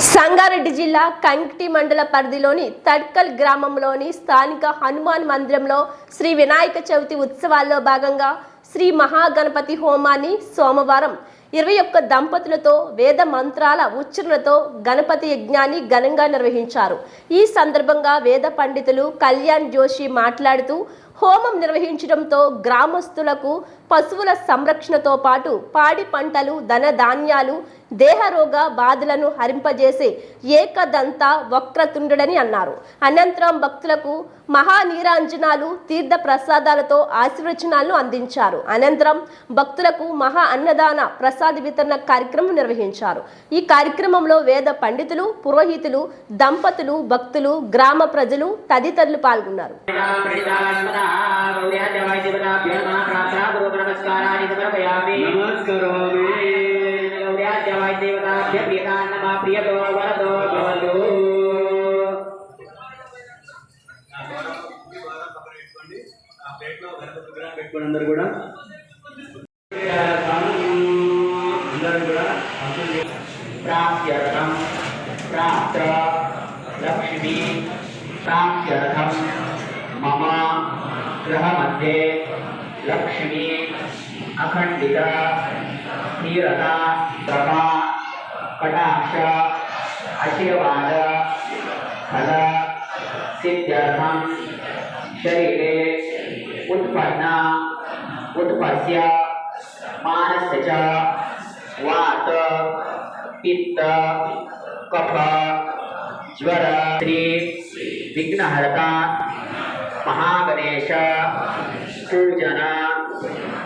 సంగారెడ్డి జిల్లా కంకిటి మండల పరిధిలోని తడ్కల్ గ్రామంలోని స్థానిక హనుమాన్ మందిరంలో శ్రీ వినాయక చవితి ఉత్సవాల్లో భాగంగా శ్రీ మహాగణపతి హోమాన్ని సోమవారం 21 దంపతులతో వేద మంత్రాల ఉచ్చారణతో గణపతి యజ్ఞాన్ని ఘనంగా నిర్వహించారు. ఈ సందర్భంగా వేద పండితులు కళ్యాణ్ జోషి మాట్లాడుతూ హోమం నిర్వహించడంతో గ్రామస్తులకు పశువుల సంరక్షణతో పాటు పాడి పంటలు, ధనధాన్యాలు, దేహరోగ బాధలను హరింపజేసే ఏకదంత వక్రతుండడని అన్నారు. అనంతరం భక్తులకు మహానీరాంజనాలు, తీర్థ ప్రసాదాలతో ఆశీర్వచనాలను అందించారు. అనంతరం భక్తులకు మహా అన్నదాన ప్రసాద వితరణ కార్యక్రమం నిర్వహించారు. ఈ కార్యక్రమంలో వేద పండితులు, పురోహితులు, దంపతులు, భక్తులు, గ్రామ ప్రజలు తదితరులు పాల్గొన్నారు. అందరూ కూడా प्राप्त्यर्थं प्राप्त लक्ष्मी प्राप्त्यर्थं मम गृहमध्ये लक्ष्मी अखंडिता स्थिरता कृपा कटाक्ष आशीर्वाद फल सिद्ध्यर्थं शरीरे उत्पत्स्य मानस्य च वात पित्त कफ ज्वर श्री विघ्नहर्ता महागणेश पूजन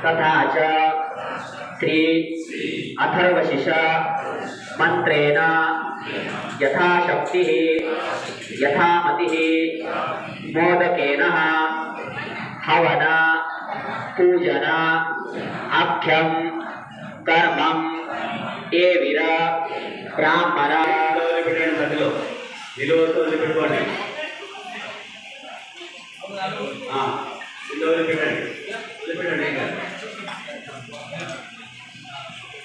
तथा च श्री अथर्वशीष मंत्रेण यथाशक्ति यथामति मोदकेन हवन पूजन आख्यम कर्मं ఏ వీర బ్రాహ్మణ సభలో నిలువతో పెట్టుకోండి.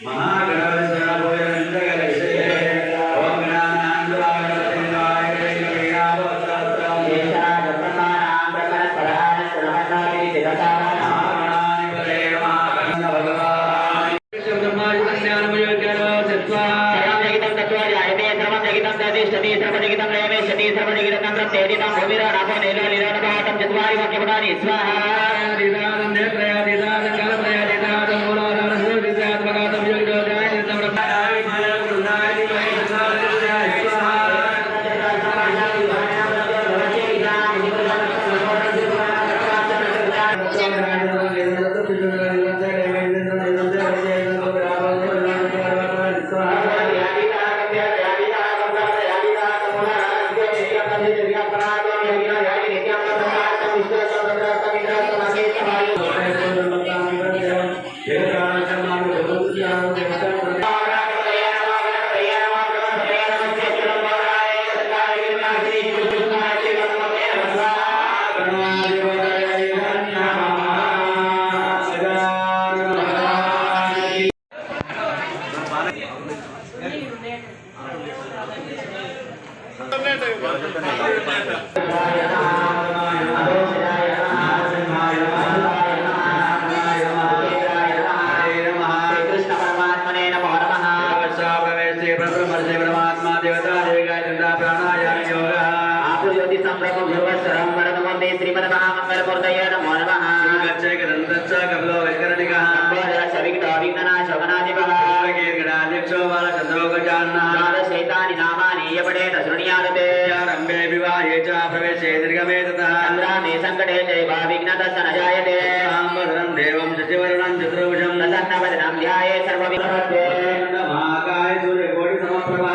మహాగణపతి संकटे विघ्नतः जायते देवं चतुर्वर्णं चतुर्भुजं प्रसन्नवदनं ध्याये सर्वविघ्नोपशान्तये महाकाय सूर्यकोटि समप्रभा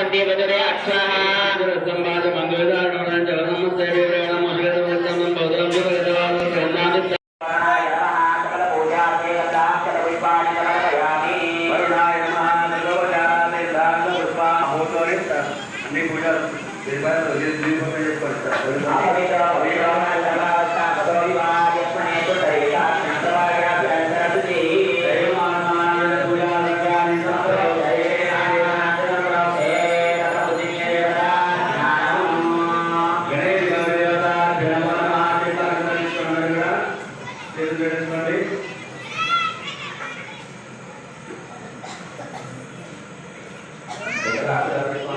దంతి వదరే అక్షరః సంవాద మంగళదారణం జలనమస్తే వేరేణ మహగతం బౌద్ధం జగదవాల ప్రణామి వరుణాయ నమః సకల పూజార్థే గంధాక్షర పుష్పాణి సమర్పయామి వరుణాయ నమః సర్వోపచారాన్ని దాన పుష్పా హోతోరిత అన్ని పూజలు దేవాలయ దీపమే చేస్తారు అపవిత్ర పవిత్రమైన సర్వస్థ పదవివాద యస్మనే పుత్రయ్యా సంతవాయ జ్ఞానరతి దేవానాయ పూజా విజ్ఞాని సంప్రదాయ Gracias.